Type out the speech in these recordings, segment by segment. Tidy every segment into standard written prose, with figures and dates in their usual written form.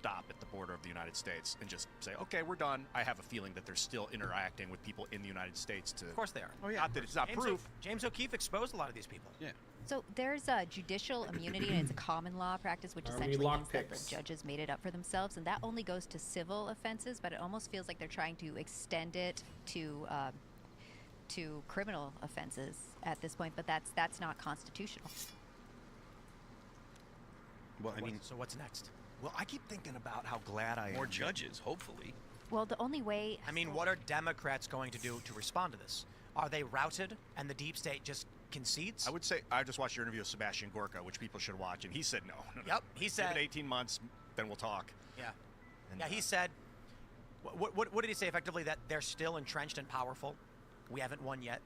stop at the border of the United States and just say, okay, we're done. I have a feeling that they're still interacting with people in the United States to. Of course they are. Oh yeah. Not that it's not proof. James O'Keefe exposed a lot of these people. Yeah. So there's a judicial immunity, and it's a common law practice, which essentially means that the judges made it up for themselves, and that only goes to civil offenses. But it almost feels like they're trying to extend it to criminal offenses at this point. But that's not constitutional. Well, I mean, So what's next? Well, I keep thinking about how glad I am. more judges, hopefully. Well, the only way. I mean, what are Democrats going to do to respond to this? Are they routed and the deep state just concedes? I would say I just watched your interview with Sebastian Gorka, which people should watch, and he said no. Yep, he said. Give it 18 months, then we'll talk. Yeah. And, Yeah, he said. What did he say effectively? That they're still entrenched and powerful. We haven't won yet.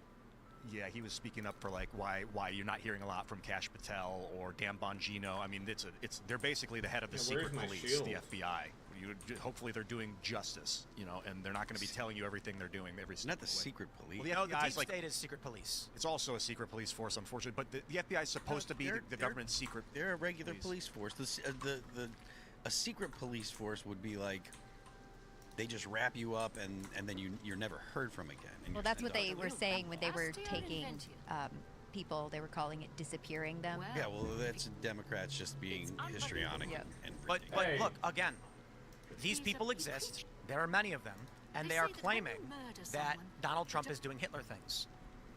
Yeah, he was speaking up for like why you're not hearing a lot from Kash Patel or Dan Bongino. I mean, they're basically the head of the secret police, the FBI. Hopefully they're doing justice, and they're not going to be telling you everything they're doing every It's single not the way. secret police. Well, The deep state is secret police. It's also a secret police force, unfortunately. But the FBI is supposed to be the government's secret. They're a regular police force. A secret police force would be like they just wrap you up and then you're never heard from again. And Well, you're that's sent what off. they were saying when they were taking people. They were calling it disappearing them. Yeah, well, that's Democrats just being histrionic. Yeah. And But ridiculous. look, again, these people exist. There are many of them, and they are claiming that Donald Trump is doing Hitler things.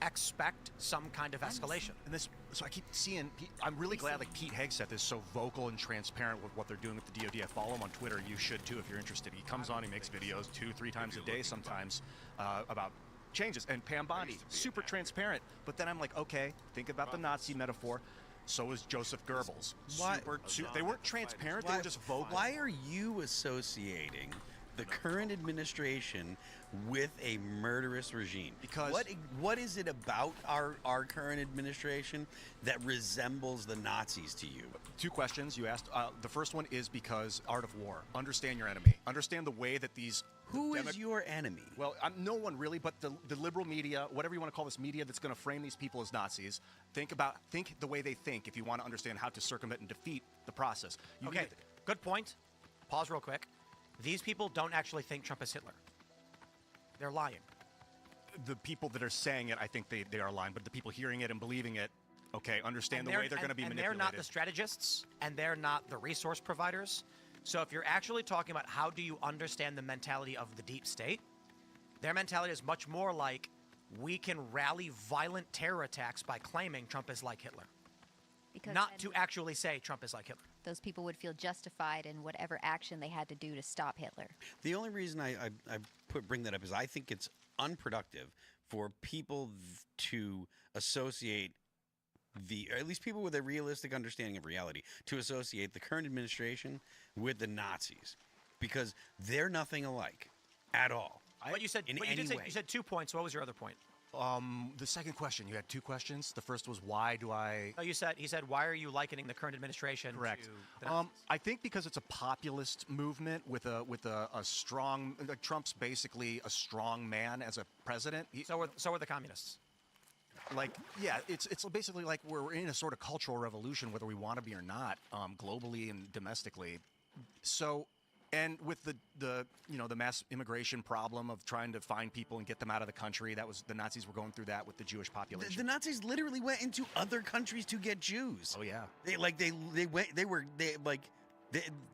Expect some kind of escalation. And so I keep seeing. I'm really glad like Pete Hegseth is so vocal and transparent with what they're doing with the DoD. I follow him on Twitter. You should too if you're interested. He comes on. He makes videos 2-3 times a day sometimes about changes. And Pam Bondi, super transparent. But then I'm like, okay, think about the Nazi metaphor. So is Joseph Goebbels. Why- They weren't transparent. They were just vocal. Why are you associating the current administration with a murderous regime? Because what is it about our current administration that resembles the Nazis to you? 2 questions you asked. The first one is because art of war. Understand your enemy. Understand the way that these. Who is your enemy? Well, no one really, but the liberal media, whatever you want to call this media that's going to frame these people as Nazis, think the way they think if you want to understand how to circumvent and defeat the process. Okay, good point. Pause real quick. These people don't actually think Trump is Hitler. They're lying. The people that are saying it, I think they are lying, but the people hearing it and believing it, okay, understand the way they're going to be and manipulated. they're not the strategists, and they're not the resource providers. So if you're actually talking about how do you understand the mentality of the deep state, their mentality is much more like we can rally violent terror attacks by claiming Trump is like Hitler. Because Not then to actually say Trump is like Hitler. those people would feel justified in whatever action they had to do to stop Hitler. The only reason I bring that up is I think it's unproductive for people to associate or at least people with a realistic understanding of reality, to associate the current administration with the Nazis, because they're nothing alike at all. But you said, in you any did say, way. you said 2 points. What was your other point? The second question, you had 2 questions. The first was why do I... No, he said, why are you likening the current administration Correct. to the Nazis? I think because it's a populist movement with a strong... Trump's basically a strong man as a president. So are the communists. It's basically like we're in a sort of cultural revolution, whether we want to be or not, globally and domestically. So, and with the mass immigration problem of trying to find people and get them out of the country, the Nazis were going through that with the Jewish population. The Nazis literally went into other countries to get Jews. Oh yeah.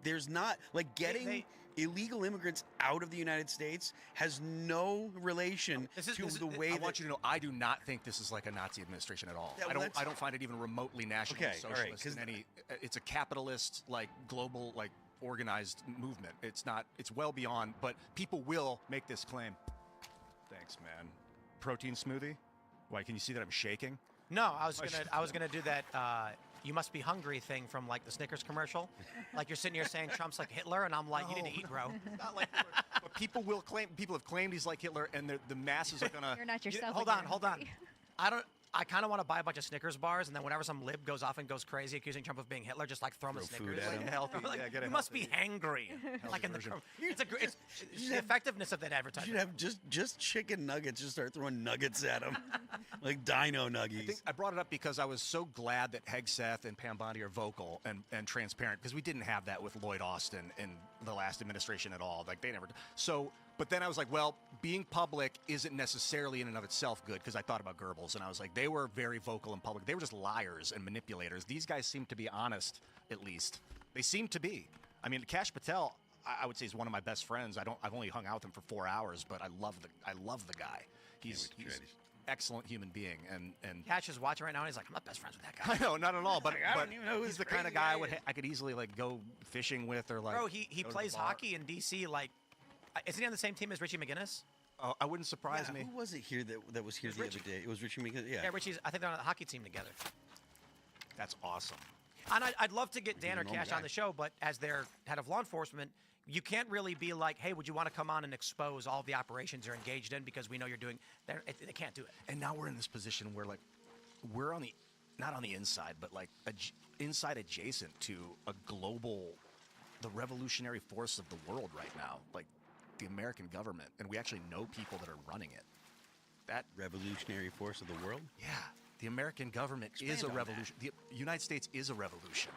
There's not like getting illegal immigrants out of the United States has no relation to the way I want you to know, I do not think this is like a Nazi administration at all. Yeah, well, I don't find it even remotely nationally socialist. All right, it's a capitalist, global, organized movement. It's not. It's well beyond. But people will make this claim. Thanks, man. Protein smoothie. Why? Can you see that I'm shaking? No, I was gonna do that. You must be hungry thing from the Snickers commercial. Like you're sitting here saying Trump's like Hitler, and I'm like, you need to eat, bro. Not like Hitler. But people will claim. People have claimed he's like Hitler, and the masses are gonna. You're not yourself. Hold on. I don't. I kind of want to buy a bunch of Snickers bars, and then whenever some lib goes off and goes crazy accusing Trump of being Hitler, just like throw him a Throw food Snickers. at Like, him. Healthy, like, yeah, get a you must be healthy- hangry. Like in the, version. it's the effectiveness of that You advertising. should have just chicken nuggets. Just start throwing nuggets at them, like dino I nuggies. think I brought it up because I was so glad that Hegseth and Pam Bondi are vocal and transparent, because we didn't have that with Lloyd Austin in the last administration at all. Like, they never. So, but then I was like, well, being public isn't necessarily in and of itself good, because I thought about Goebbels, and I was like, they were very vocal in public. They were just liars and manipulators. These guys seem to be honest, at least. They seem to be. I mean, Kash Patel, I would say, is one of my best friends. I've only hung out with him for 4 hours, but I love the guy. He's excellent human being, and Cash is watching right now, and he's like, I'm not best friends with that guy. I know, not at all, but, I but don't even know who he's this the kind of crazy guy guy is. I could easily like go fishing with, or like. Bro, he go to the plays bar. hockey in D.C. Like, isn't he on the same team as Richie McGinnis? Oh, I wouldn't surprise Yeah, me. who was it here that was here was the Richie. other day? It was Richie Meekin. Yeah. Yeah, Richie's. I think they're on the hockey team together. That's awesome. And I'd love to get Dan or a normal Cash on guy. the show, but as their head of law enforcement, you can't really be like, hey, would you want to come on and expose all of the operations you're engaged in, because we know you're doing. They can't do it. And now we're in this position where like we're on the, not on the inside, but like inside adjacent to a global, the revolutionary force of the world right now, like the American government, and we actually know people that are running it. That Revolutionary force of the world. Yeah, the American government is Expand a on revolution. The United States is a revolution.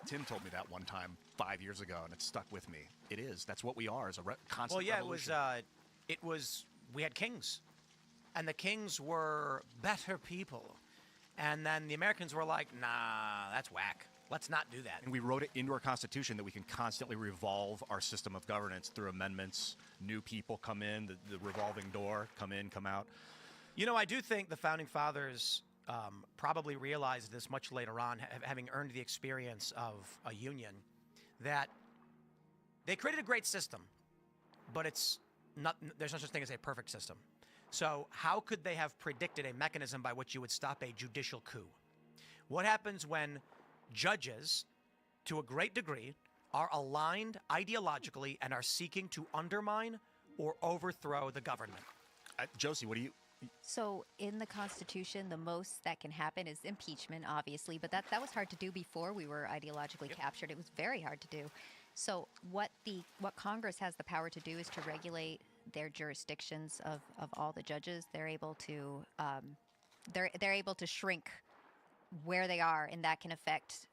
Tim told me that one time 5 years ago, and it stuck with me. It is. That's what we are, is a constant Well, yeah, revolution. it was. We had kings, and the kings were better people, and then the Americans were like, nah, that's whack. Let's not do that. And we wrote it into our Constitution that we can constantly revolve our system of governance through amendments. New people come in, the revolving door, come in, come out. You know, I do think the Founding Fathers probably realized this much later on, having earned the experience of a union, that they created a great system, but there's no such thing as a perfect system. So how could they have predicted a mechanism by which you would stop a judicial coup? What happens when judges, to a great degree, are aligned ideologically and are seeking to undermine or overthrow the government? Josie, what do you... So in the Constitution, the most that can happen is impeachment, obviously, but that was hard to do before we were ideologically captured. It was very hard to do. So what Congress has the power to do is to regulate their jurisdictions of all the judges. They're able to they're able to shrink where they are, and that can affect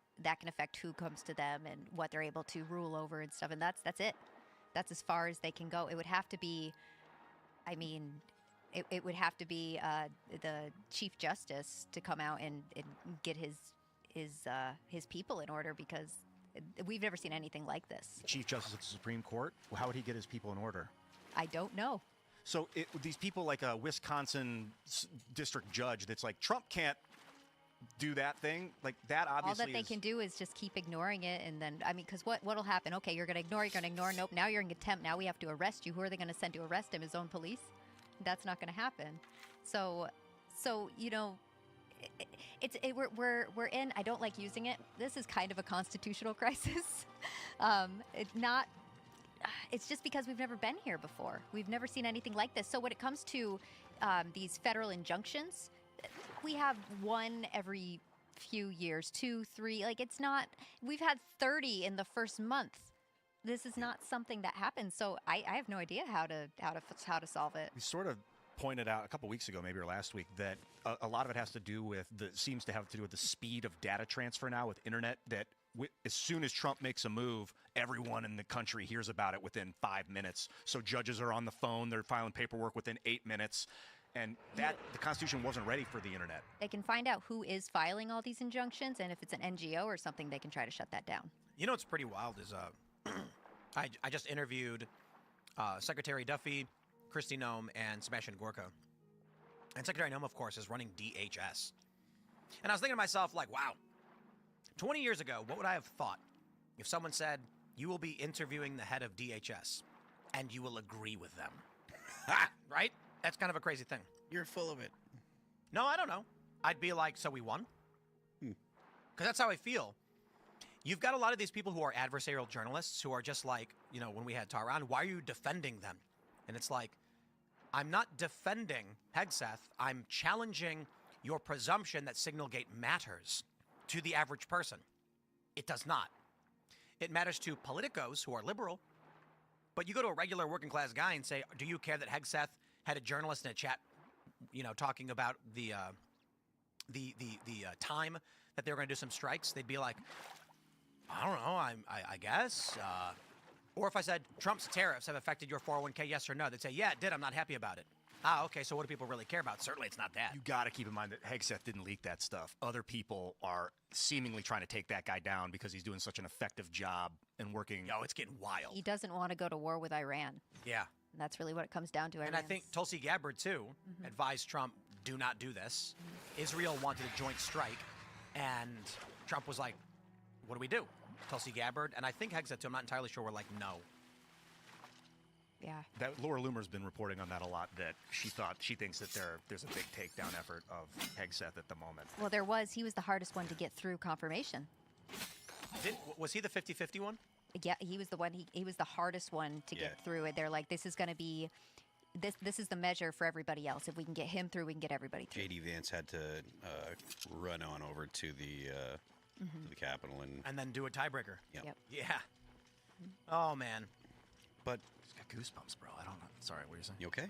who comes to them and what they're able to rule over and stuff. And that's it. That's as far as they can go. It would have to be, I mean, it would have to be the Chief Justice to come out and get his people in order, because we've never seen anything like this. Chief Justice of the Supreme Court? Well, how would he get his people in order? I don't know. So these people, like a Wisconsin district judge that's like, Trump can't do that thing, like that obviously All that they can do is just keep ignoring it, and then, I mean, because what'll happen? Okay, you're going to ignore. Nope, now you're in contempt. Now we have to arrest you. Who are they going to send to arrest him? His own police? That's not going to happen. So you know, we're in. I don't like using it. This is kind of a constitutional crisis. It's just because we've never been here before. We've never seen anything like this. So when it comes to these federal injunctions, we have one every few years, 2, 3. Like, it's not. We've had 30 in the first month. This is not something that happens. So I have no idea how to solve it. We sort of pointed out a couple weeks ago, maybe or last week, that a lot of it has to do with seems to have to do with the speed of data transfer now with internet. That as soon as Trump makes a move, everyone in the country hears about it within 5 minutes. So judges are on the phone; they're filing paperwork within 8 minutes, and that the Constitution wasn't ready for the internet. They can find out who is filing all these injunctions, and if it's an NGO or something, they can try to shut that down. You know what's pretty wild is I just interviewed Secretary Duffy, Kristi Noem, and Sebastian Gorka. And Secretary Noem, of course, is running DHS. And I was thinking to myself, like, wow, 20 years ago, what would I have thought if someone said, you will be interviewing the head of DHS and you will agree with them? Right? That's kind of a crazy thing. You're full of it. No, I don't know. I'd be like, so we won? Because that's how I feel. You've got a lot of these people who are adversarial journalists who are just like, you know, when we had Taran, why are you defending them? And it's like, I'm not defending Hegseth. I'm challenging your presumption that Signalgate matters to the average person. It does not. It matters to politicos who are liberal, but you go to a regular working class guy and say, do you care that Hegseth had a journalist in a chat, talking about the time that they were going to do some strikes? They'd be like, I don't know, I guess. Or if I said, Trump's tariffs have affected your 401k, yes or no, they'd say, yeah, it did, I'm not happy about it. Ah, okay, so what do people really care about? Certainly it's not that. You got to keep in mind that Hegseth didn't leak that stuff. Other people are seemingly trying to take that guy down because he's doing such an effective job and working. Oh, it's getting wild. He doesn't want to go to war with Iran. Yeah. And that's really what it comes down to. And I think Tulsi Gabbard, too, advised Trump, do not do this. Israel wanted a joint strike, and Trump was like, what do we do? Tulsi Gabbard, and I think Hegseth, too, I'm not entirely sure, were like, no. Yeah. That Laura Loomer's been reporting on that a lot, that she thinks that there's a big takedown effort of Hegseth at the moment. Well, he was the hardest one to get through confirmation. Was he the 50-50 one? Yeah, he was the one. He was the hardest one to get through it. They're like, this is going to be, this is the measure for everybody else. If we can get him through, we can get everybody through. J.D. Vance had to run on over to the Capitol and then do a tiebreaker. Yep. Yeah. Oh man. But Just got goosebumps, bro. I don't know. Sorry, what are you saying? you okay?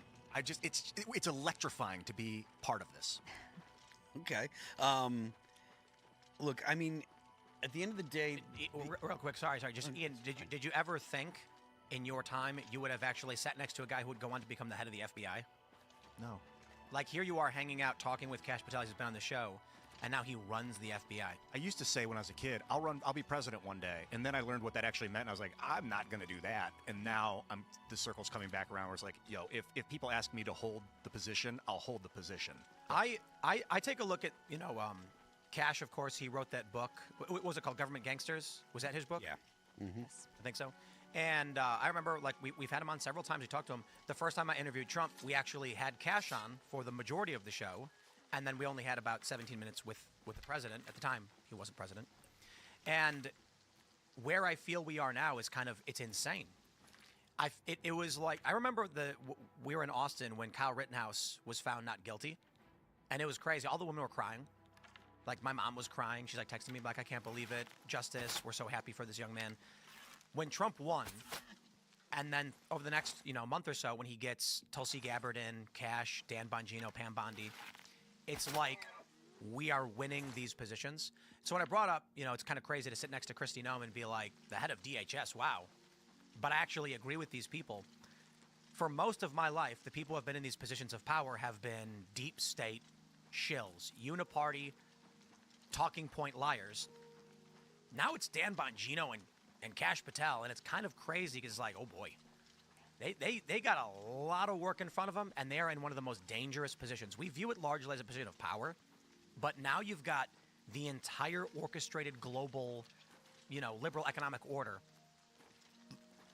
It's electrifying to be part of this. Okay. Look, I mean, at the end of the day, Real quick, sorry. Just Ian, did you ever think in your time you would have actually sat next to a guy who would go on to become the head of the FBI? No. Like here you are hanging out talking with Kash Patel, who's been on the show, and now he runs the FBI. I used to say when I was a kid, I'll be president one day, and then I learned what that actually meant, and I was like, I'm not going to do that. And now the circle's coming back around where it's like, if people ask me to hold the position, I'll hold the position. I take a look at Kash. Of course, he wrote that book. What was it called? Government Gangsters? Was that his book? yeah. Yes. I think so. And I remember, like, we've had him on several times. We talked to him. The first time I interviewed Trump, we actually had Kash on for the majority of the show. And then we only had about 17 minutes with the president. At the time, he wasn't president. And where I feel we are now is it's insane. It was like, I remember we were in Austin when Kyle Rittenhouse was found not guilty. And it was crazy. All the women were crying. Like, my mom was crying. She's like texting me like, I can't believe it. Justice. We're so happy for this young man. When Trump won, and then over the next month or so, when he gets Tulsi Gabbard in, Kash, Dan Bongino, Pam Bondi, it's like we are winning these positions. So when I brought up, it's kind of crazy to sit next to Kristi Noem and be like, the head of DHS, wow. But I actually agree with these people. For most of my life, the people who have been in these positions of power have been deep state shills, uniparty, talking point liars. Now it's Dan Bongino and Kash Patel, and it's kind of crazy because it's like, oh boy. They got a lot of work in front of them, and they are in one of the most dangerous positions. We view it largely as a position of power, but now you've got the entire orchestrated global, liberal economic order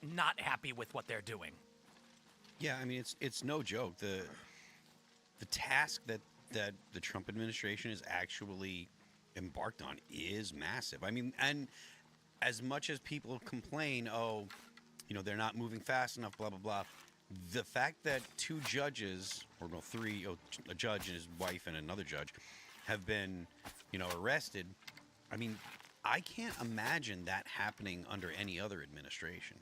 not happy with what they're doing. Yeah, I mean, it's no joke. The task that the Trump administration is actually embarked on is massive. I mean, and as much as people complain, they're not moving fast enough, blah, blah, blah. The fact that two judges, or no, three, a judge and his wife and another judge, have been, arrested. I mean, I can't imagine that happening under any other administration.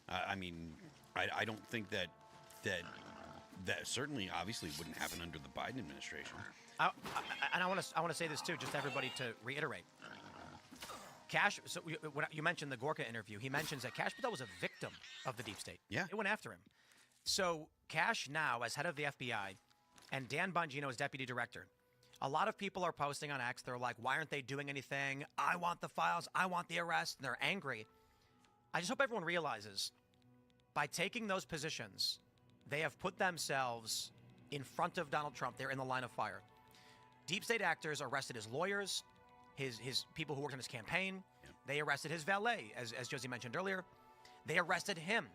I mean, I don't think that certainly, obviously, wouldn't happen under the Biden administration. And I want to say this too, just everybody to reiterate. Kash, so when you mentioned the Gorka interview, he mentions that Kash Patel was a victim of the deep state. Yeah. They went after him. So Kash now, as head of the FBI, and Dan Bongino as deputy director, a lot of people are posting on X. They're like, why aren't they doing anything? I want the files. I want the arrest. And they're angry. I just hope everyone realizes, by taking those positions, they have put themselves in front of Donald Trump. They're in the line of fire. Deep state actors arrested his lawyers, his people who worked on his campaign. Yeah. They arrested his valet, as Josie mentioned earlier. They arrested him.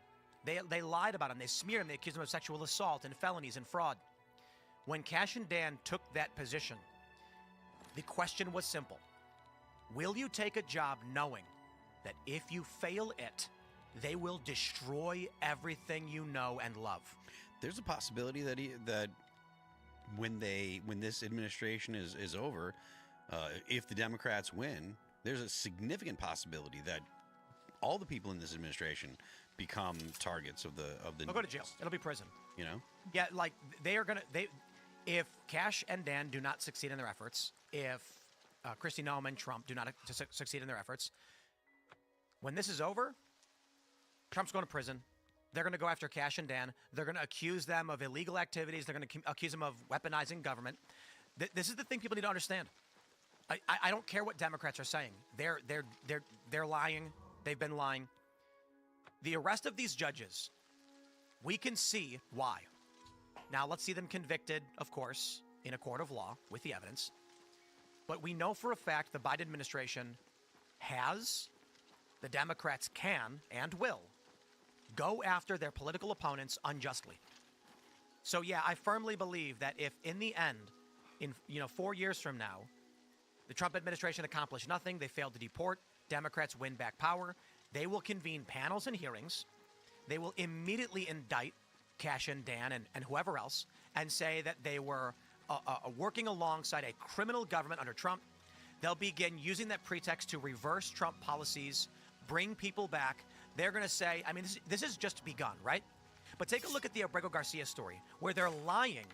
They lied about him. They smeared him. They accused him of sexual assault and felonies and fraud. When Kash and Dan took that position, the question was simple. Will you take a job knowing that if you fail it, they will destroy everything you know and love? There's a possibility that when this administration is over, if the Democrats win, there's a significant possibility that all the people in this administration become targets of the. They'll go to jail. It'll be prison. You know. Yeah, like they are gonna. If Cash and Dan do not succeed in their efforts, if Kristi Noem and Trump do not succeed in their efforts, when this is over, Trump's going to prison. They're going to go after Cash and Dan. They're going to accuse them of illegal activities. They're going to accuse them of weaponizing government. This is the thing people need to understand. I don't care what Democrats are saying. They're lying. They've been lying. The arrest of these judges, we can see why. Now, let's see them convicted, of course, in a court of law with the evidence. But we know for a fact the Biden administration has, the Democrats can and will, go after their political opponents unjustly. So, yeah, I firmly believe that if in the end, in 4 years from now, the Trump administration accomplished nothing, they failed to deport, Democrats win back power, they will convene panels and hearings, they will immediately indict Cash and Dan and whoever else, and say that they were working alongside a criminal government under Trump. They'll begin using that pretext to reverse Trump policies, bring people back. They're going to say, I mean, this has just begun, right? But take a look at the Abrego Garcia story, where they're lying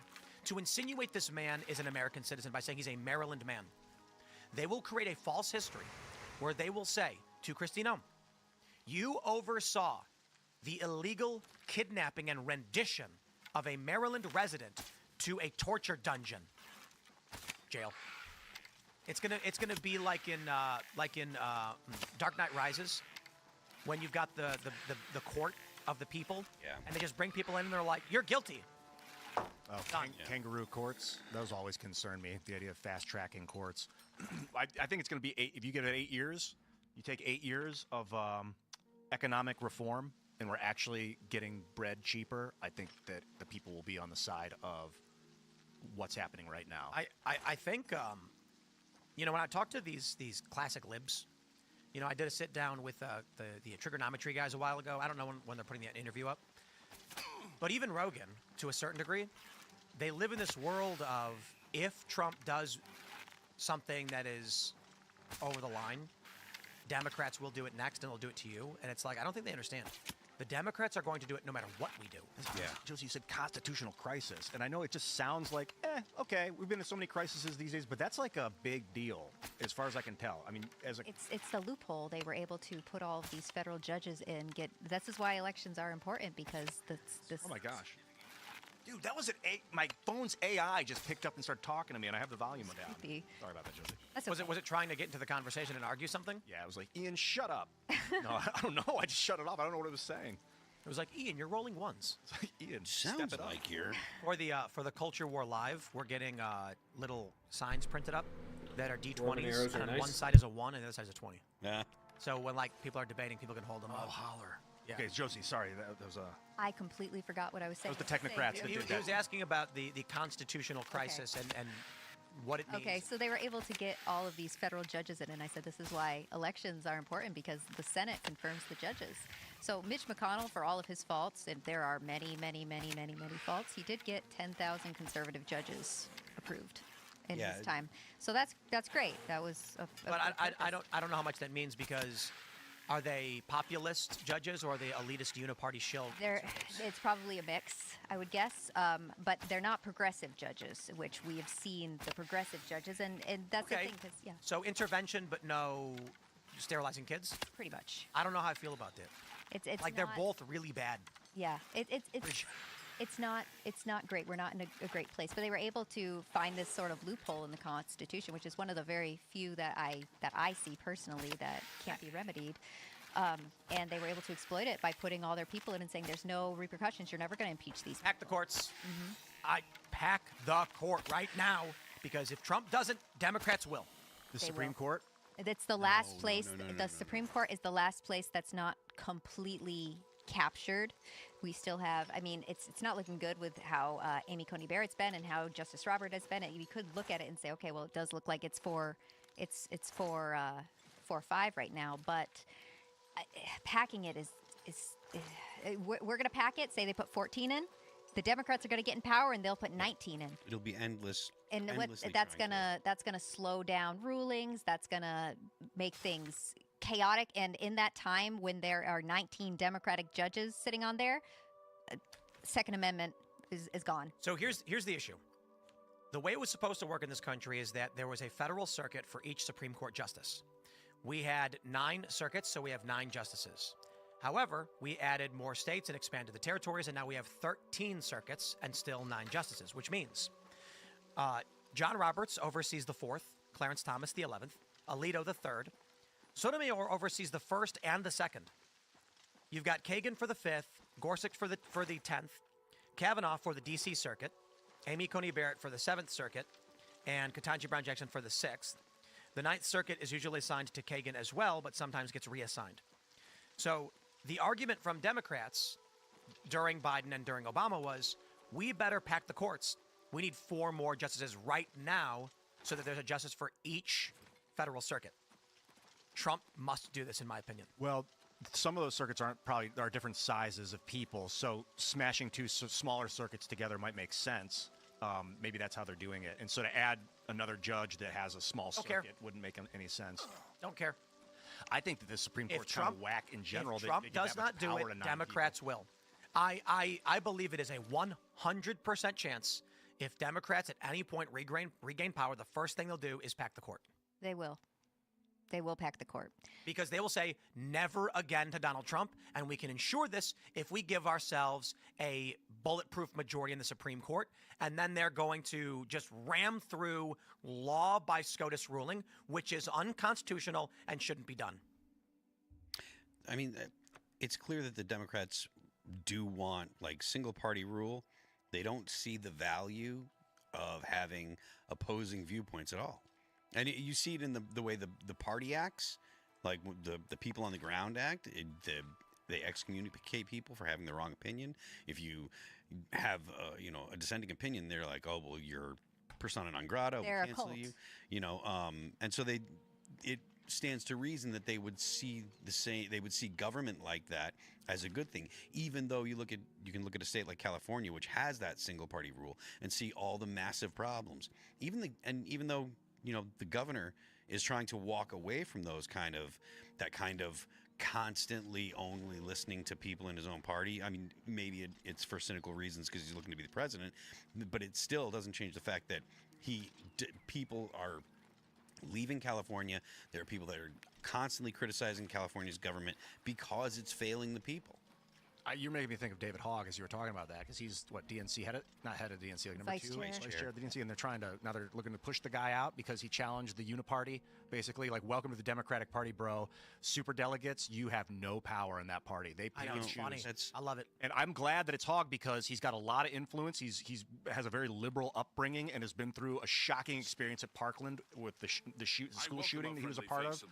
to insinuate this man is an American citizen by saying he's a Maryland man. They will create a false history where they will say to Kristi Noem, you oversaw the illegal kidnapping and rendition of a Maryland resident to a torture dungeon. Jail. It's gonna be like in Dark Knight Rises, when you've got the court of the people, and they just bring people in and they're like, you're guilty. Oh, kangaroo courts, those always concern me, the idea of fast-tracking courts. I think it's going to be if you give it 8 years, you take 8 years of economic reform, and we're actually getting bread cheaper, I think that the people will be on the side of what's happening right now. I think, when I talk to these classic libs, I did a sit-down with the trigonometry guys a while ago. I don't know when they're putting that interview up. But even Rogan, to a certain degree, they live in this world of if Trump does something that is over the line, Democrats will do it next and they'll do it to you. And it's like, I don't think they understand. The Democrats are going to do it no matter what we do. Yeah. Josie, you said constitutional crisis. And I know it just sounds like, okay, we've been in so many crises these days, but that's like a big deal as far as I can tell. I mean, it's the loophole. They were able to put all of these federal judges in. This is why elections are important, because this. Oh my gosh. Dude, that was my phone's AI just picked up and started talking to me, and I have the volume down. Creepy. Sorry about that, Josie. That's okay. Was it trying to get into the conversation and argue something? Yeah, it was like, Ian, shut up. No, I don't know. I just shut it off. I don't know what it was saying. It was like, Ian, you're rolling ones. It's like, Ian, sounds step it like up. you're. For the Culture War Live, we're getting little signs printed up that are Roman D20s, arrows are and on nice. one side is a 1 and the other side is a 20. Yeah. So when people are debating, people can hold them Oh, up. holler. Yeah. Okay, Josie, sorry. That was a... I completely forgot what I was saying. Those the technocrats that He did was asking about the constitutional crisis and what it means. Okay, so they were able to get all of these federal judges in, and I said this is why elections are important, because the Senate confirms the judges. So Mitch McConnell, for all of his faults, and there are many, many, many, many, many faults, he did get 10,000 conservative judges approved in his time. So that's great. That was But I don't know how much that means, because are they populist judges or are they elitist uniparty shill? It's probably a mix, I would guess, but they're not progressive judges, which we have seen the progressive judges, and that's the thing, because, yeah. So intervention, but no sterilizing kids? Pretty much. I don't know how I feel about that. It's like, they're both really bad. Yeah, it's not great. We're not in a great place. But they were able to find this sort of loophole in the Constitution, which is one of the very few that I see personally that can't be remedied. And they were able to exploit it by putting all their people in and saying there's no repercussions. You're never going to impeach these people. Pack the courts. I pack the court right now, because if Trump doesn't, Democrats will. The Supreme Court? It's the last place. No, Supreme Court is the last place that's not completely captured. We still have, I mean, it's not looking good with how Amy Coney Barrett's been and how Justice Robert has been. We could look at it and say, okay, well, it does look like it's 4-5 right now, but packing it is we're going to pack it. Say they put 14 in. the Democrats are going to get in power and they'll put 19 in. It'll be endless. And endlessly that's trying gonna slow down rulings. That's gonna make things chaotic. And in that time, when there are 19 Democratic judges sitting on there, Second Amendment is gone. So here's the issue. The way it was supposed to work in this country is that there was a federal circuit for each Supreme Court justice. We had 9 circuits, so we have 9 justices. However, we added more states and expanded the territories, and now we have 13 circuits and still 9 justices, which means John Roberts oversees the 4th, Clarence Thomas the 11th, Alito the 3rd, Sotomayor oversees the 1st and the 2nd. You've got Kagan for the 5th, Gorsuch for the 10th, Kavanaugh for the D.C. Circuit, Amy Coney Barrett for the 7th Circuit, and Ketanji Brown Jackson for the 6th. The 9th Circuit is usually assigned to Kagan as well, but sometimes gets reassigned. So the argument from Democrats during Biden and during Obama was, we better pack the courts. We need 4 more justices right now so that there's a justice for each federal circuit. Trump must do this, in my opinion. Well, some of those circuits are different sizes of people, so smashing 2 smaller circuits together might make sense. Maybe that's how they're doing it. And so to add another judge that has a small circuit wouldn't make any sense. Don't care. I think that the Supreme Court's kind of whack in general. If Trump does not do it, Democrats will. I believe it is a 100% chance if Democrats at any point regain power, the first thing they'll do is pack the court. They will. They will pack the court. Because they will say never again to Donald Trump, and we can ensure this if we give ourselves a bulletproof majority in the Supreme Court, and then they're going to just ram through law by SCOTUS ruling, which is unconstitutional and shouldn't be done. I mean, it's clear that the Democrats do want, like, single-party rule. They don't see the value of having opposing viewpoints at all. And you see it in the way the party acts, like the people on the ground act. They excommunicate people for having the wrong opinion. If you have a dissenting opinion, they're like, oh well, you're persona non grata. They're we cancel you. And so it stands to reason that they would see government like that as a good thing. Even though you can look at a state like California, which has that single party rule, and see all the massive problems. Even though the governor is trying to walk away from that kind of constantly only listening to people in his own party. I mean, maybe it's for cynical reasons because he's looking to be the president, but it still doesn't change the fact that people are leaving California. There are people that are constantly criticizing California's government because it's failing the people. You're making me think of David Hogg as you were talking about that, because he's DNC not head of DNC, like number Vice 2, chair. vice chair of the DNC, and they're looking to push the guy out because he challenged the Uniparty, basically like, welcome to the Democratic Party, bro. Super delegates, you have no power in that party. They pick and It's funny. choose. I love it. And I'm glad that it's Hogg because he's got a lot of influence. He's has a very liberal upbringing and has been through a shocking experience at Parkland with the school shooting that he was a part of,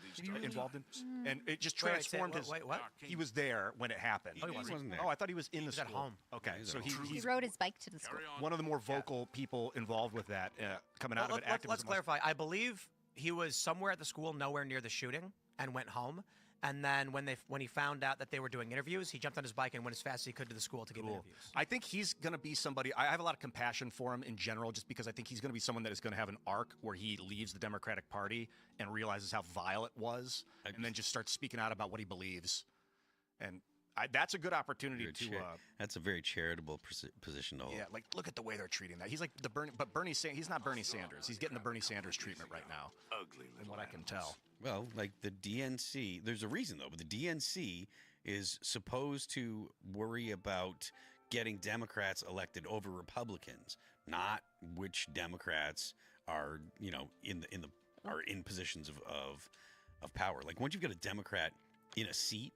involved in, and it just transformed his. Wait, what? He was there when it happened. Oh, he wasn't there. Oh, I thought he was in the was at school. home. Okay, so He he's rode his bike to the school. one of the more vocal people involved with that, coming out of it. Let's clarify. I believe he was somewhere at the school, nowhere near the shooting, and went home. And then when he found out that they were doing interviews, he jumped on his bike and went as fast as he could to the school to give interviews. I think he's going to be somebody. I have a lot of compassion for him in general, just because I think he's going to be someone that is going to have an arc where he leaves the Democratic Party and realizes how vile it was, and then just starts speaking out about what he believes. And that's a good opportunity to. That's a very charitable position to hold. Yeah, like look at the way they're treating that. He's like Bernie Sanders. He's not Bernie Sanders. He's getting the Bernie Sanders treatment right now. Ugly, from what I can tell. Well, like the DNC, there's a reason though, but the DNC is supposed to worry about getting Democrats elected over Republicans, not which Democrats are, in positions of power. Like once you've got a Democrat in a seat,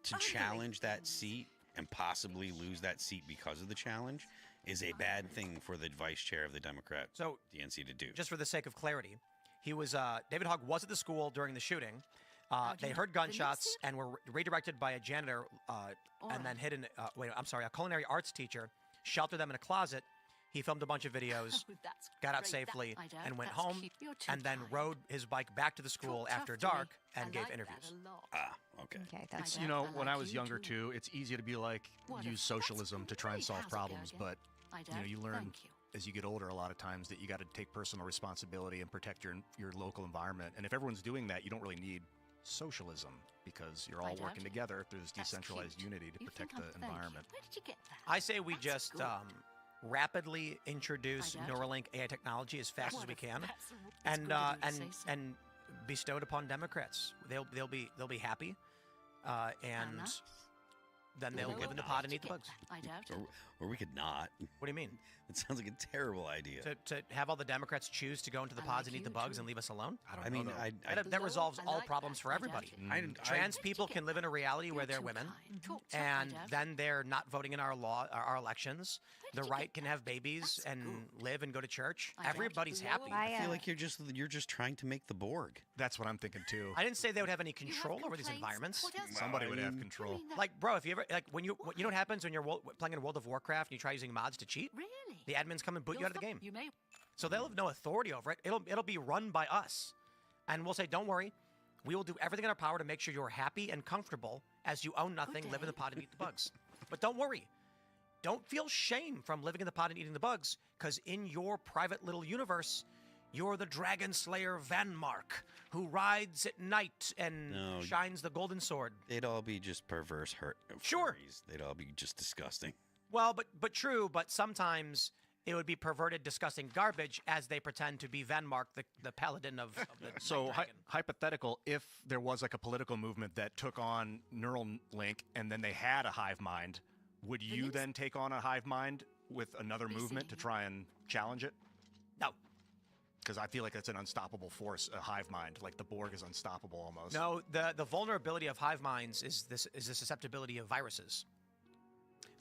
to challenge that seat and possibly lose that seat because of the challenge is a bad thing for the vice chair of the Democrat DNC to do. Just for the sake of clarity, he was David Hogg was at the school during the shooting. They heard gunshots and were redirected by a janitor and then hidden. A culinary arts teacher sheltered them in a closet. He filmed a bunch of videos, got out safely, and went home, and then rode his bike back to the school after dark and gave interviews. Okay. Okay, that's It's, when I was younger too, it's easy to be like, use socialism to try and solve problems, but you learn as you get older a lot of times that you got to take personal responsibility and protect your local environment. And if everyone's doing that, you don't really need socialism because you're all working together through this decentralized unity to protect the environment. Where did you get that? I say we just rapidly introduce Neuralink AI technology as fast as we can, and bestow it upon Democrats. They'll be happy, and then they'll live in the pod and eat the bugs. I doubt it. Or we could not. What do you mean? It sounds like a terrible idea. To have all the Democrats choose to go into the pods and eat the bugs and leave us alone? I mean, That resolves all problems for everybody. Trans people can live in a reality where they're women, and then they're not voting in our our elections. The right can have babies and live and go to church. Everybody's happy. I feel like you're just trying to make the Borg. That's what I'm thinking too. I didn't say they would have any control over these environments. Somebody would have control. Like, bro, if you ever when you know what happens when you're playing in World of Warcraft and you try using mods to cheat? Really? The admins come and boot you out of the game. You may. So they'll have no authority over it. It'll be run by us, and we'll say, don't worry, we will do everything in our power to make sure you're happy and comfortable as you own nothing, live in the pod and eat the bugs. But don't worry, don't feel shame from living in the pod and eating the bugs, because in your private little universe, you're the dragon slayer Vanmark, who rides at night and shines the golden sword. They'd all be just perverse Sure. furries. They'd all be just disgusting. Well, but true, but sometimes it would be perverted, disgusting garbage as they pretend to be Vanmark, the paladin of the So Night Dragon. hypothetical, if there was like a political movement that took on Neuralink and then they had a hive mind, would you then take on a hive mind with another movement to try and challenge it? No. Because I feel like it's an unstoppable force, a hive mind. Like the Borg is unstoppable almost. No, the vulnerability of hive minds is the susceptibility of viruses.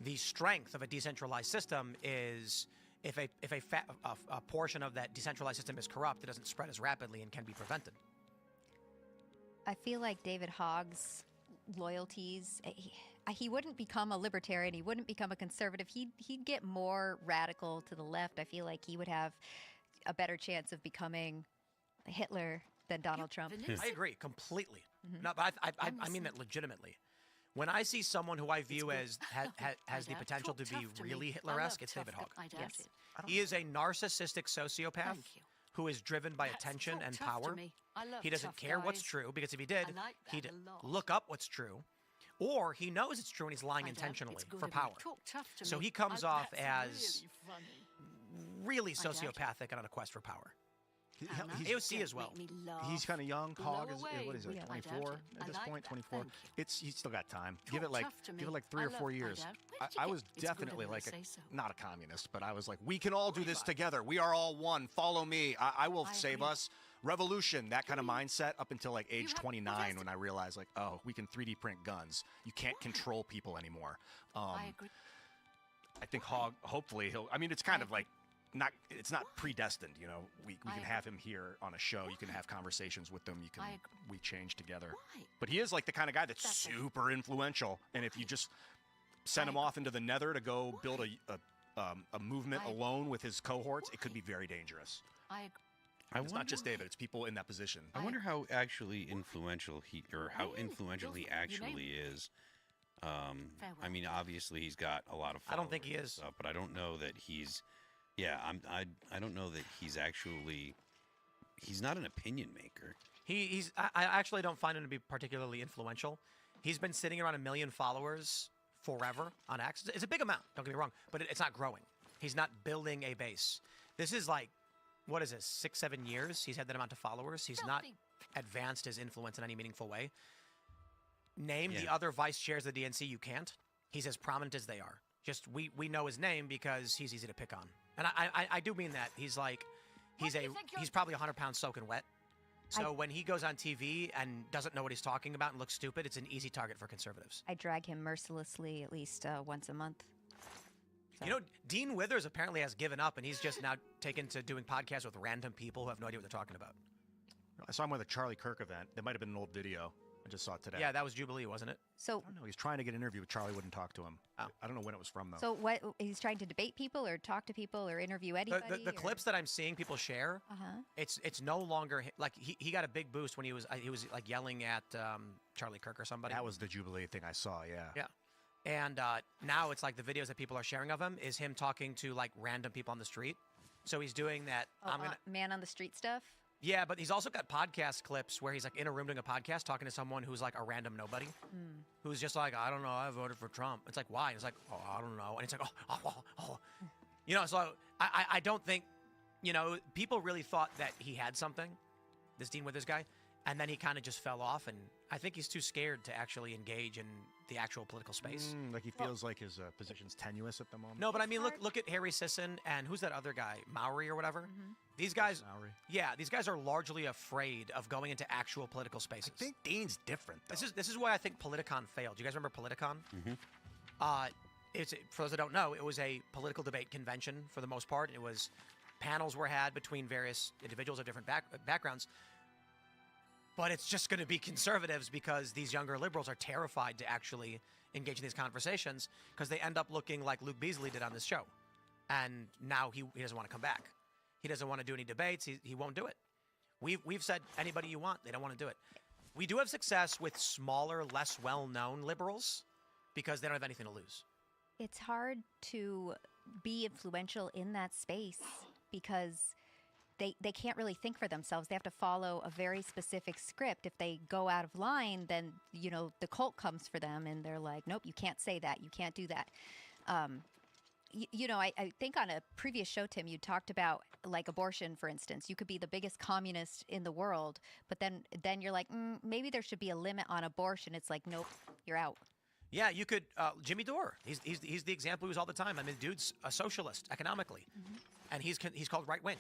The strength of a decentralized system is if a portion of that decentralized system is corrupt, it doesn't spread as rapidly and can be prevented. I feel like David Hogg's loyalties, he wouldn't become a libertarian, he wouldn't become a conservative, he'd get more radical to the left. I feel like he would have a better chance of becoming Hitler than Donald Trump. I agree completely. No, but I mean that legitimately. When I see someone who I view as has the potential to be really Hitler-esque, it's David Hogg. Yes. He is a narcissistic sociopath who is driven by attention and power. He doesn't care what's true, because if he did, he'd look up what's true. Or he knows it's true and he's lying intentionally for power. So he comes off as really sociopathic and on a quest for power. AOC as well. He's kind of young. Hogg is what is it? 24 at this point. 24. He's still got time. Give it like 3 or 4 years. I was definitely like not a communist, but I was like, we can all do this together. We are all one. Follow me. I will save us. Revolution, that kind of mindset up until like age 29 when I realized like, oh, we can 3D print guns. You can't control people anymore. I think Hogg, hopefully he'll. I mean, it's kind of like. It's not predestined, we can have him here on a show. You can have conversations with him. We change together. But he is like the kind of guy that's super influential. And if you just send him off into the nether to go build a movement alone with his cohorts, it could be very dangerous. It's not just David; it's people in that position. I wonder how actually influential he actually is. I mean, obviously he's got a lot of. I don't think he is, but I don't know that he's. Yeah, I don't know that he's actually. He's not an opinion maker. I actually don't find him to be particularly influential. He's been sitting around 1 million followers forever on X. It's a big amount. Don't get me wrong, but it's not growing. He's not building a base. This is like, what is this? 6-7 years. He's had that amount of followers. He's not advanced his influence in any meaningful way. Name the other vice chairs of the DNC. You can't. He's as prominent as they are. Just we know his name because he's easy to pick on. And I do mean that. He's probably 100 pounds soaking wet. So when he goes on TV and doesn't know what he's talking about and looks stupid, it's an easy target for conservatives. I drag him mercilessly at least once a month. So. Dean Withers apparently has given up, and he's just now taken to doing podcasts with random people who have no idea what they're talking about. I saw him with a Charlie Kirk event. That might have been an old video. just saw it today. Yeah, that was Jubilee, wasn't it? So I don't know. He's trying to get an interview, but Charlie wouldn't talk to him. Oh. I don't know when it was from, though. so what he's trying to debate people or talk to people or interview anybody? The clips that I'm seeing people share, it's no longer like he got a big boost when he was like yelling at Charlie Kirk or somebody. That was the Jubilee thing I saw, yeah. Yeah. And now it's like the videos that people are sharing of him is him talking to like random people on the street. So he's doing that. Man on the street stuff. Yeah, but he's also got podcast clips where he's like in a room doing a podcast talking to someone who's like a random nobody, who's just like, I don't know, I voted for Trump. It's like, why? And it's like, oh, I don't know. And it's like, oh. You know, so I don't think, you know, people really thought that he had something, this Dean Withers guy, and then he kind of just fell off. And I think he's too scared to actually engage in the actual political space. Like he feels like his position's tenuous at the moment. No, but I mean, look at Harry Sisson and who's that other guy, Mowry or whatever. These guys, these guys are largely afraid of going into actual political spaces. I think Dean's different, though. This is why I think Politicon failed. Do you guys remember Politicon? It's, for those that don't know, it was a political debate convention for the most part. It was panels were had between various individuals of different backgrounds. But it's just going to be conservatives because these younger liberals are terrified to actually engage in these conversations because they end up looking like Luke Beasley did on this show. And now he doesn't want to come back. He doesn't want to do any debates. He won't do it. We've said anybody you want. They don't want to do it. We do have success with smaller, less well-known liberals because they don't have anything to lose. It's hard to be influential in that space because they can't really think for themselves. They have to follow a very specific script. If they go out of line, then, you know, the cult comes for them and they're like, nope, you can't say that. You can't do that. You know, I think on a previous show, Tim, you talked about like abortion, for instance. You could be the biggest communist in the world, but then you're like, maybe there should be a limit on abortion. It's like, nope, you're out. Yeah, you could. Jimmy Dore. He's the example we use all the time. I mean, dude's a socialist economically, and he's called right wing.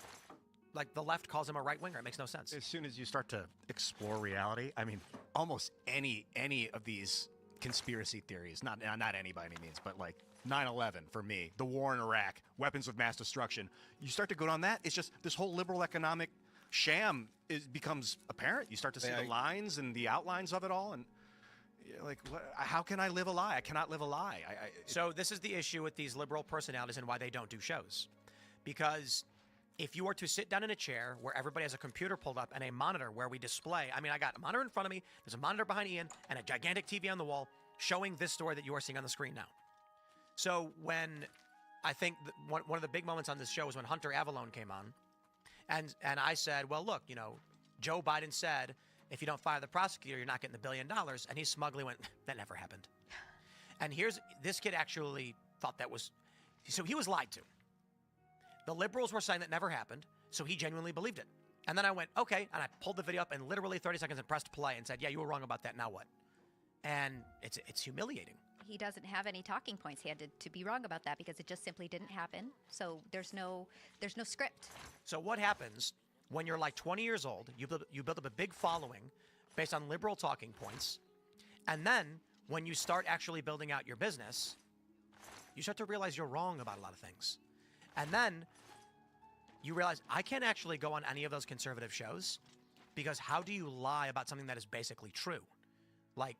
Like the left calls him a right winger. It makes no sense. As soon as you start to explore reality, I mean, almost any of these conspiracy theories, not any by any means, but like 9/11 for me, the war in Iraq, weapons of mass destruction. You start to go down that, it's just this whole liberal economic sham becomes apparent. You start to see the lines and the outlines of it all, and you're like, how can I live a lie? I cannot live a lie. So this is the issue with these liberal personalities and why they don't do shows, because if you were to sit down in a chair where everybody has a computer pulled up and a monitor where we display, I mean, I got a monitor in front of me, there's a monitor behind Ian, and a gigantic TV on the wall showing this story that you are seeing on the screen now. So when I think one of the big moments on this show was when Hunter Avallone came on, and I said, well, look, you know, Joe Biden said, if you don't fire the prosecutor, you're not getting the $1 billion. And he smugly went, that never happened. And this kid actually thought that was, so he was lied to. The liberals were saying that never happened, so he genuinely believed it. And then I went, okay, and I pulled the video up and literally 30 seconds and pressed play and said, yeah, you were wrong about that, now what? And it's humiliating. He doesn't have any talking points. He had to be wrong about that because it just simply didn't happen. So there's no script. So what happens when you're like 20 years old, you build up a big following based on liberal talking points, and then when you start actually building out your business, you start to realize you're wrong about a lot of things. And then you realize I can't actually go on any of those conservative shows because how do you lie about something that is basically true? Like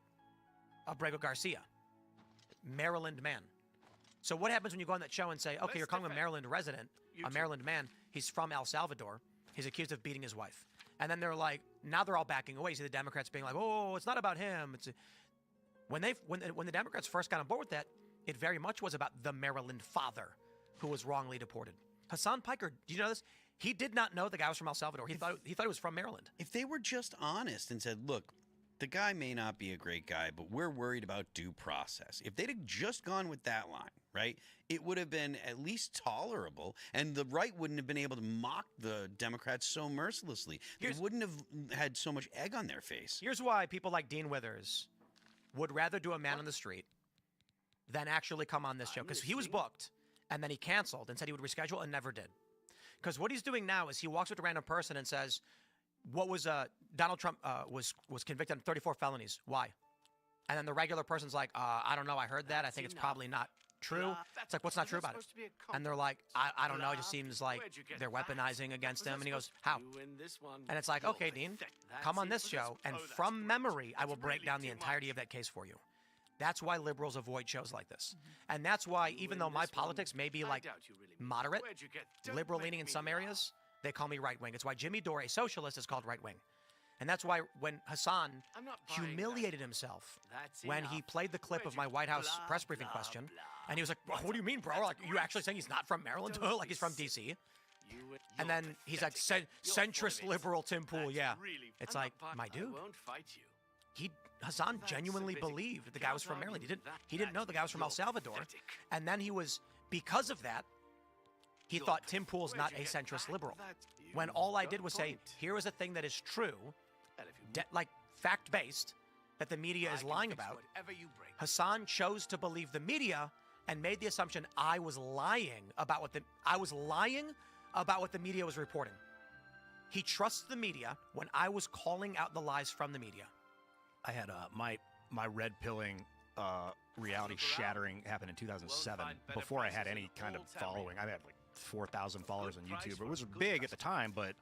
Abrego Garcia, Maryland man. So what happens when you go on that show and say, okay, you're calling him a Maryland resident, a Maryland man, he's from El Salvador, he's accused of beating his wife. And then they're like, now they're all backing away. You see the Democrats being like, oh, it's not about him. When the Democrats first got on board with that, it very much was about the Maryland father who was wrongly deported. Hassan Piker, do you know this? He did not know the guy was from El Salvador. He thought he was from Maryland. If they were just honest and said, look, the guy may not be a great guy, but we're worried about due process. If they'd have just gone with that line, right, it would have been at least tolerable, and the right wouldn't have been able to mock the Democrats so mercilessly. They wouldn't have had so much egg on their face. Here's why people like Dean Withers would rather do a man on the street than actually come on this show, because he was booked, and then he canceled and said he would reschedule and never did. Because what he's doing now is he walks with a random person and says, what was Donald Trump was convicted of 34 felonies. Why? And then the regular person's like, I don't know. I heard that. I think it's probably not true. It's like, what's not true about it? And they're like, I don't know. It just seems like they're weaponizing against him. And he goes, how? And it's like, okay, Dean, come on this show, and from memory, I will break down the entirety of that case for you. That's why liberals avoid shows like this. And that's why, even though my politics may be like moderate, liberal leaning in some areas, they call me right wing. It's why Jimmy Dore, a socialist, is called right wing. And that's why when Hassan humiliated himself when he played the clip of my White House press briefing question, and he was like, what do you mean, bro? Like, you actually saying he's not from Maryland? Like he's from D.C.? And then he's like, centrist liberal Tim Pool, yeah. It's like, my dude, Hassan genuinely believed the guy was from Maryland. He didn't know the guy was from El Salvador. And then he was, because of that, he thought Tim Pool's not a centrist liberal. When all I did was say, here is a thing that is true, like fact-based, that the media is lying about. Hassan chose to believe the media and made the assumption I was lying about what the media was reporting. He trusts the media when I was calling out the lies from the media. I had my red pilling reality shattering happened in 2007. Before I had any kind of following, I had like 4,000 followers on YouTube. It was big at the time, but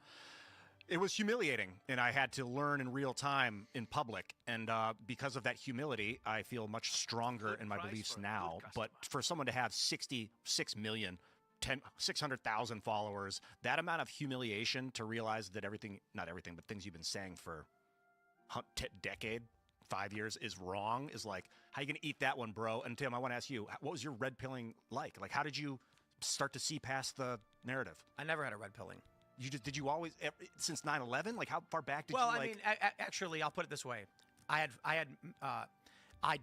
it was humiliating, and I had to learn in real time in public. And because of that humility, I feel much stronger in my beliefs now. But for someone to have 66 million, 600,000 followers, that amount of humiliation to realize that not everything, but things you've been saying for decade, 5 years is wrong, is like, how you gonna eat that one, bro? And Tim, I want to ask you, what was your red pilling like? Like, how did you start to see past the narrative? I never had a red pilling. Did you always, since 9/11? Like, how far back did you Well, I mean, actually, I'll put it this way. I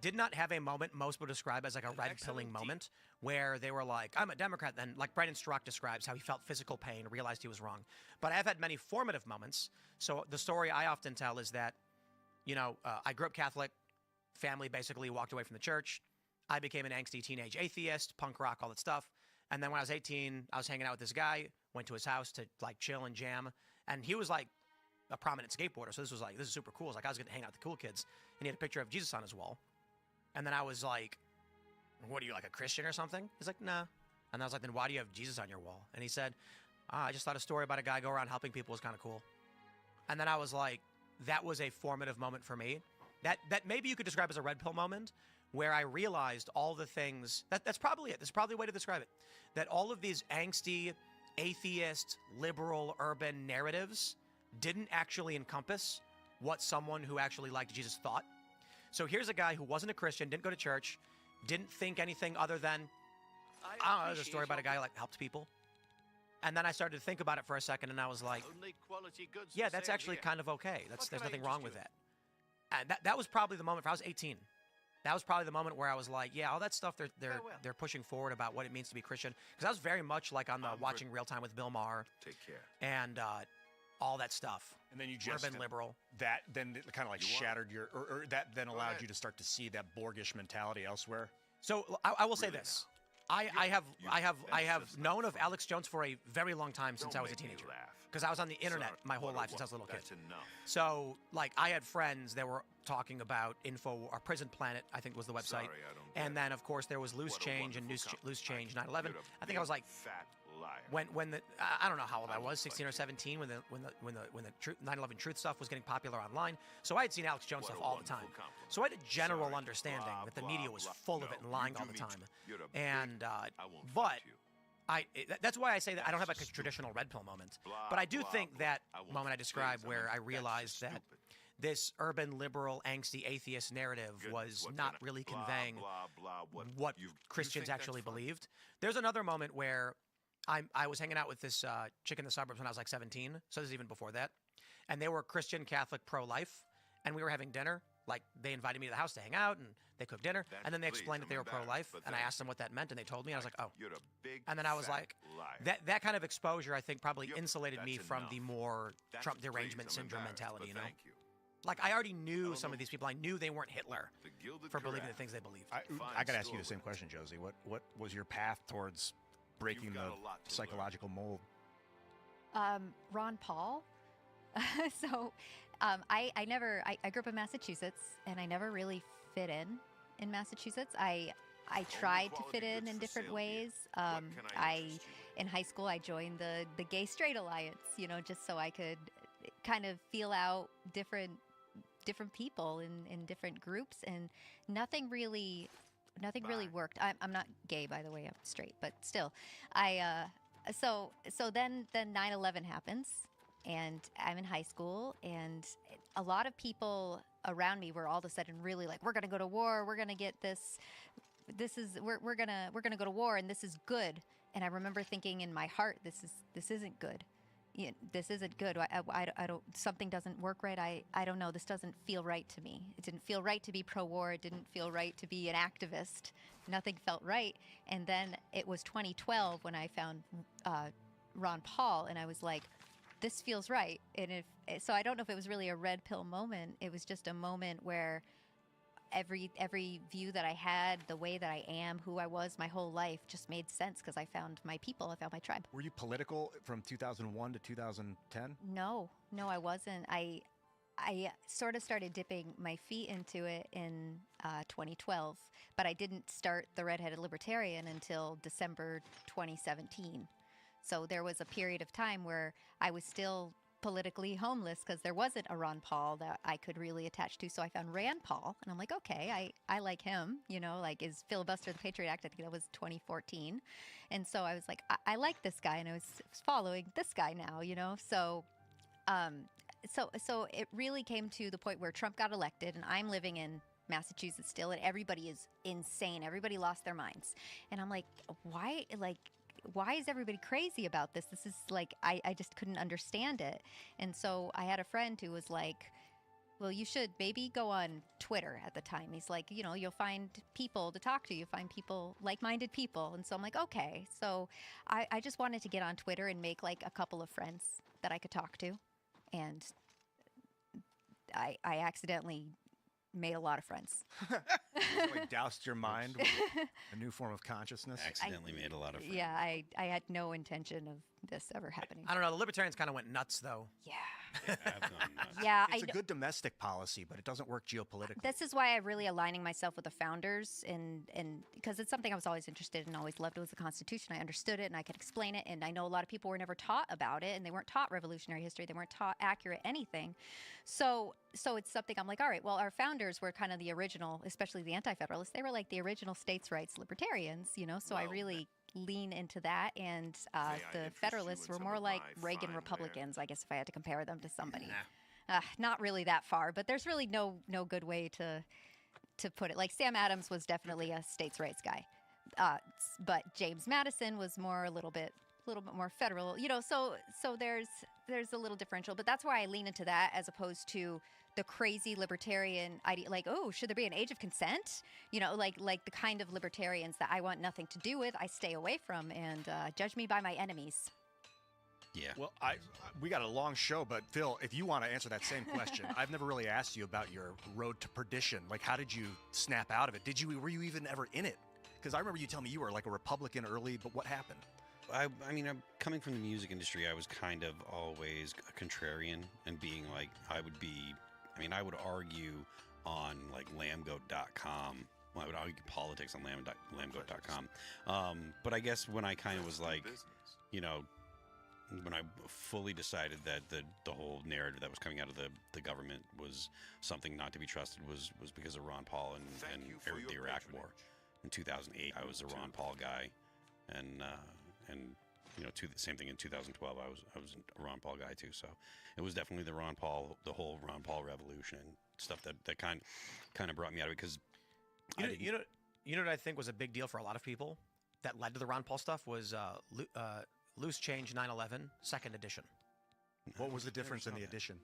did not have a moment most would describe as like a red pilling moment where they were like, I'm a Democrat. Then, like Brandon Strzok describes how he felt physical pain, realized he was wrong. But I have had many formative moments. So the story I often tell is that, I grew up Catholic, family basically walked away from the church. I became an angsty teenage atheist, punk rock, all that stuff. And then when I was 18, I was hanging out with this guy, went to his house to like chill and jam. And he was like a prominent skateboarder. So this is super cool. It's like I was going to hang out with the cool kids. And he had a picture of Jesus on his wall. And then I was like, what are you, like a Christian or something? He's like, nah. And I was like, then why do you have Jesus on your wall? And he said, I just thought a story about a guy go around helping people was kind of cool. And then I was like, that was a formative moment for me. That maybe you could describe as a red pill moment, where I realized all the things, that's probably it. That's probably a way to describe it. That all of these angsty, atheist, liberal, urban narratives didn't actually encompass what someone who actually liked Jesus thought. So here's a guy who wasn't a Christian, didn't go to church, didn't think anything other than, I don't know, there's a story about a guy who like helped people. And then I started to think about it for a second, and I was like, yeah, that's actually kind of okay. There's nothing wrong with that. And that was probably the moment, I was 18. That was probably the moment where I was like, yeah, all that stuff they're pushing forward about what it means to be Christian. Because I was very much like on the Watching Real Time with Bill Maher. Take care. And all that stuff. And then you just urban liberal. That then kind of like shattered your, or that then allowed you to start to see that Borgish mentality elsewhere. So I will say this. I have known of Alex Jones for a very long time since I was a teenager. Because I was on the internet my whole life since I was a little kid. So, like, I had friends that were talking about or Prison Planet, I think was the website. And then, of course, there was Loose Change and Loose Change 9/11. I think I was like, when the I don't know how old I was, 16 or 17, when the 9/11 truth stuff was getting popular online. So I had seen Alex Jones stuff all the time. So I had a general understanding that the media was full of it and lying all the time. And but that's why I say that I don't have like a traditional red pill moment. But I do think that moment I described where I realized that this urban liberal angsty atheist narrative was not really conveying what Christians actually believed. There's another moment where I was hanging out with this chick in the suburbs when I was like 17, so this is even before that. And they were Christian, Catholic, pro-life, and we were having dinner. Like, they invited me to the house to hang out, and they cooked dinner, and then they explained that they were pro-life, and I asked them what that meant, and they told me, and I was like, oh. And then I was like, that kind of exposure, I think, probably insulated me from the more Trump derangement syndrome mentality, you know? Like, I already knew some of these people. I knew they weren't Hitler for believing the things they believed. I got to ask you the same question, Josie. What was your path towards breaking the psychological mold? Ron Paul. So I grew up in Massachusetts, and I never really fit in Massachusetts. I I tried to fit in different ways. In high school, I joined the Gay Straight Alliance, just so I could kind of feel out different people in different groups, and nothing really worked. I'm not gay, by the way. I'm straight, but still, so then 9/11 happens, and I'm in high school, and a lot of people around me were all of a sudden really like, we're gonna go to war, we're gonna get this. We're gonna go to war, and this is good. And I remember thinking in my heart, this isn't good. This isn't good. I don't. Something doesn't work right. I don't know. This doesn't feel right to me. It didn't feel right to be pro-war. It didn't feel right to be an activist. Nothing felt right. And then it was 2012 when I found Ron Paul, and I was like, this feels right. And so I don't know if it was really a red pill moment. It was just a moment where every view that I had, the way that I am, who I was my whole life, just made sense because I found my people, I found my tribe. Were you political from 2001 to 2010? No, I wasn't. I sort of started dipping my feet into it in 2012, but I didn't start the Redheaded Libertarian until December 2017. So there was a period of time where I was still politically homeless because there wasn't a Ron Paul that I could really attach to. So I found Rand Paul, and I'm like, okay, I like him, like his Filibuster the Patriot Act, I think that was 2014. And so I was like, I like this guy, and I was following this guy now, So so it really came to the point where Trump got elected, and I'm living in Massachusetts still, and everybody is insane. Everybody lost their minds. And I'm like, why is everybody crazy about this? This is like, I just couldn't understand it. And so I had a friend who was like, well, you should maybe go on Twitter at the time. He's like, you'll find people to talk to. You find people, like-minded people. And so I'm like, okay. So I just wanted to get on Twitter and make like a couple of friends that I could talk to. And I accidentally made a lot of friends. Like doused your mind with a new form of consciousness. Accidentally made a lot of friends. Yeah, I had no intention of this ever happening. I don't know. The libertarians kind of went nuts, though. Yeah. I've gone nuts. Yeah, It's a good domestic policy, but it doesn't work geopolitically. This is why I'm really aligning myself with the founders, and because it's something I was always interested in, always loved. It was the Constitution. I understood it, and I could explain it. And I know a lot of people were never taught about it, and they weren't taught revolutionary history. They weren't taught accurate anything. So it's something I'm like, all right, well, our founders were kind of the original, especially the Anti-Federalists. They were like the original states' rights libertarians, So I really lean into that, and the Federalists were more like Reagan Republicans, I guess, if I had to compare them to somebody. Not really that far, but there's really no good way to put it. Like Sam Adams was definitely a states' rights guy, but James Madison was more a little bit more federal, So there's a little differential, but that's why I lean into that as opposed to the crazy libertarian idea, like, oh, should there be an age of consent? Like the kind of libertarians that I want nothing to do with, I stay away from, and judge me by my enemies. Yeah. Well, we got a long show, but Phil, if you want to answer that same question, I've never really asked you about your road to perdition. Like, how did you snap out of it? Were you even ever in it? Because I remember you telling me you were like a Republican early, but what happened? I mean, I'm coming from the music industry. I was kind of always a contrarian, and being like, I would argue on like lambgoat.com. Well, I would argue politics on lambgoat.com. But I guess when I kind of was like, when I fully decided that the whole narrative that was coming out of the government was something not to be trusted was because of Ron Paul and the Iraq War. In 2008, I was a Ron Paul guy, and the same thing in 2012. I was a Ron Paul guy too. So it was definitely the whole Ron Paul revolution and stuff that kind of brought me out of it. Because you know what I think was a big deal for a lot of people that led to the Ron Paul stuff was Loose Change 9/11 second edition. What was the difference in the edition?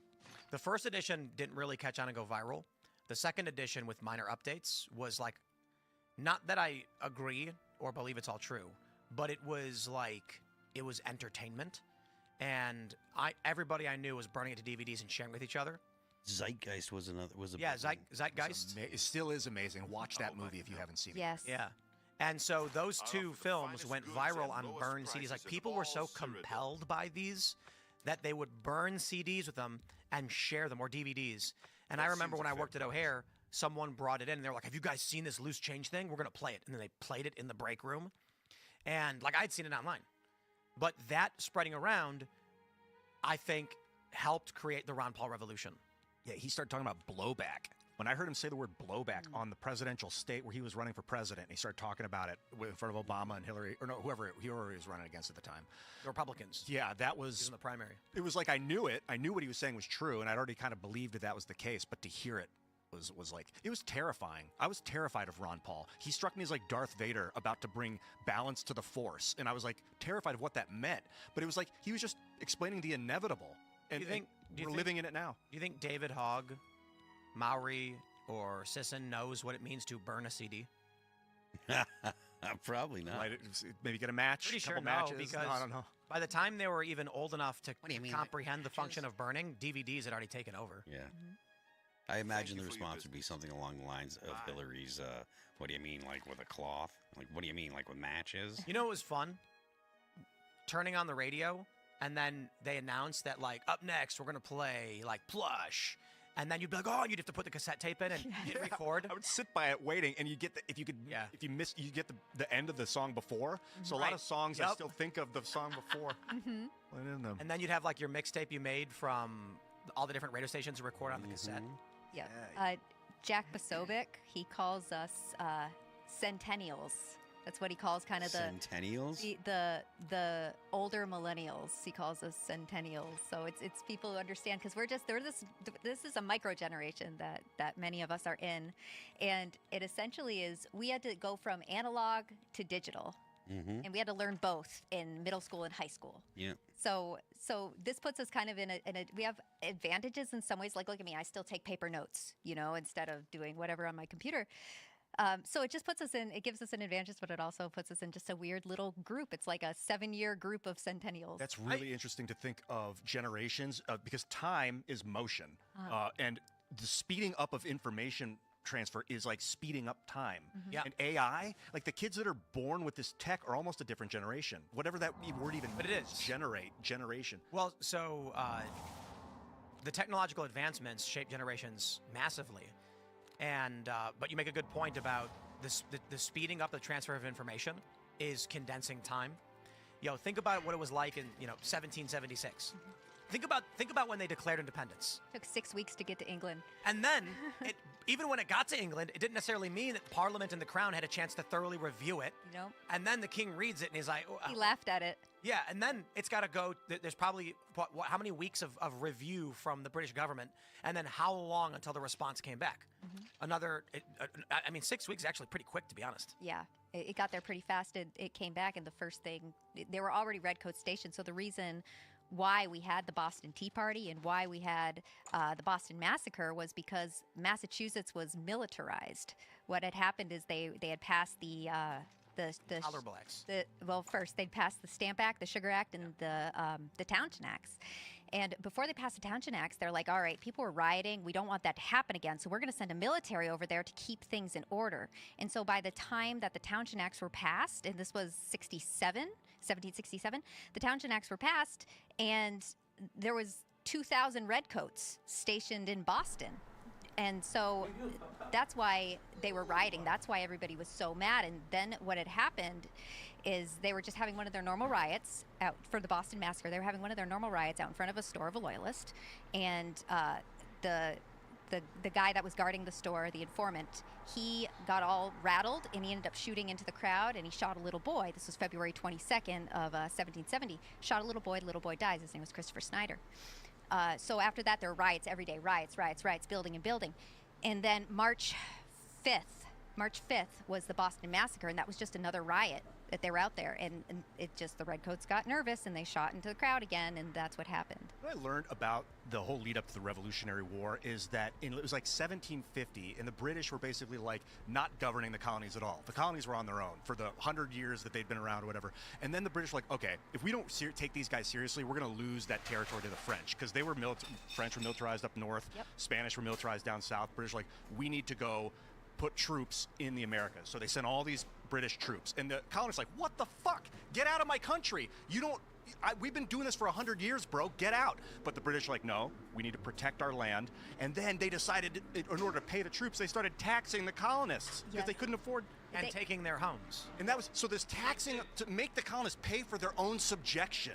The first edition didn't really catch on and go viral. The second edition with minor updates was like, not that I agree or believe it's all true, but it was entertainment, and everybody I knew was burning it to DVDs and sharing with each other. Zeitgeist was a Zeitgeist. It still is amazing. Watch that movie if you haven't seen it. Yes. Yeah. And so those two films went viral on burned CDs. Like, people were so compelled by these that they would burn CDs with them and share them, or DVDs. And I remember when I worked at O'Hare, someone brought it in, and they're like, "Have you guys seen this loose change thing? We're gonna play it." And then they played it in the break room, and like I'd seen it online, but that spreading around, I think, helped create the Ron Paul revolution. Yeah, he started talking about blowback. When I heard him say the word blowback on the presidential state where he was running for president, he started talking about it in front of Obama and Hillary, or no, whoever he was running against at the time. The Republicans. Yeah, that was in the primary. It was like I knew it. I knew what he was saying was true, and I'd already kind of believed that was the case. But to hear it was like, it was terrifying. I was terrified of Ron Paul. He struck me as like Darth Vader about to bring balance to the Force, and I was like terrified of what that meant. But it was like he was just explaining the inevitable, and we're living in it now. Do you think David Hogg, Maori, or Sisson knows what it means to burn a CD? Probably not. Maybe get a match. Pretty sure couple no, matches. because No, I don't know. by the time they were even old enough to What do you mean, comprehend the matches? function of burning, DVDs had already taken over. Yeah. I imagine the response would be something along the lines of Hillary's, what do you mean, like with a cloth? Like, what do you mean, like with matches? You know what was fun? Turning on the radio, and then they announced that, like, up next, we're going to play, like, Plush. And then you'd be like, oh, you'd have to put the cassette tape in and hit record. I would sit by it waiting, and you get if you miss, you get the end of the song before. So a lot of songs I still think of the song before. Put in them. And then you'd have like your mixtape you made from all the different radio stations to record on the cassette. Yeah. Jack Posobiec, he calls us centennials. That's what he calls kind of Centennials? the older millennials. He calls us centennials. So it's people who understand, because this is a micro generation that many of us are in, and it essentially is, we had to go from analog to digital, and we had to learn both in middle school and high school. Yeah. So this puts us kind of in a we have advantages in some ways. Like, look at me, I still take paper notes, instead of doing whatever on my computer. So it just puts us in, it gives us an advantage, but it also puts us in just a weird little group. It's like a 7-year group of centennials. That's really interesting to think of generations, because time is motion, and the speeding up of information transfer is like speeding up time. Yeah. And AI, like the kids that are born with this tech are almost a different generation. Whatever that word even means. But it is. Generation. Well, so the technological advancements shape generations massively. And but you make a good point about the speeding up the transfer of information is condensing time. Think about what it was like in 1776. Think about when they declared independence. Took 6 weeks to get to England. And then, even when it got to England, it didn't necessarily mean that Parliament and the Crown had a chance to thoroughly review it. And then the King reads it and he's like, he laughed at it. Yeah, and then it's got to go. There's probably how many weeks of review from the British government, and then how long until the response came back? Another, 6 weeks is actually pretty quick, to be honest. Yeah, it got there pretty fast. It came back, and the first thing, they were already redcoat stationed. So the reason why we had the Boston Tea Party and why we had the Boston Massacre was because Massachusetts was militarized. What had happened is they had passed the Tolerable Acts. First they'd passed the Stamp Act, the Sugar Act, and the Townshend Acts. And before they passed the Townshend Acts, they're like, all right, people were rioting. We don't want that to happen again. So we're going to send a military over there to keep things in order. And so by the time that the Townshend Acts were passed, and this was 1767, the Townshend Acts were passed, and there was 2,000 redcoats stationed in Boston. And so that's why they were rioting. That's why everybody was so mad. And then what had happened is they were just having one of their normal riots out for the Boston Massacre. They were having one of their normal riots out in front of a store of a loyalist. And the guy that was guarding the store, the informant, he got all rattled and he ended up shooting into the crowd and he shot a little boy. This was February 22nd of 1770. Shot a little boy. The little boy dies. His name was Christopher Snyder. So after that, there were riots every day, riots, building and building. And then March 5th was the Boston Massacre, and that was just another riot that they were out there. And it just, the redcoats got nervous, and they shot into the crowd again, and that's what happened. What I learned about the whole lead up to the Revolutionary War is that it was like 1750, and the British were basically like not governing the colonies at all. The colonies were on their own for the 100 years that they'd been around or whatever. And then the British were like, okay, if we don't take these guys seriously, we're going to lose that territory to the French, because they were French were militarized up north, Spanish were militarized down south. British were like, we need to go put troops in the Americas. So they sent all these British troops, and the colonists like, what the fuck? Get out of my country. You don't we've been doing this for 100 years, bro. Get out. But the British are like, no, we need to protect our land. And then they decided, in order to pay the troops, they started taxing the colonists because Yes. they couldn't afford. And taking their homes. And that was, so this taxing to make the colonists pay for their own subjection.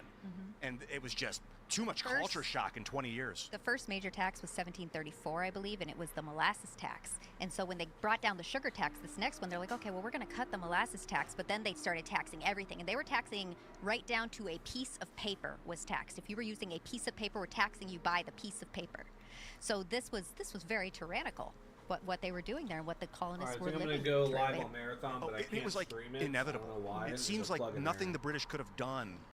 And it was just too much culture shock in 20 years. The first major tax was 1734, I believe, and it was the molasses tax. And so when they brought down the sugar tax, this next one, they're like, okay, well, we're going to cut the molasses tax, but then they started taxing everything. And they were taxing right down to a piece of paper was taxed. If you were using a piece of paper, we're taxing you by the piece of paper. So this was very tyrannical. What they were doing there and what the colonists were living I'm going to go through. live on Marathon, but I can't It was like stream it. inevitable. I don't know why. It There's seems a like plug in nothing there. the British could have done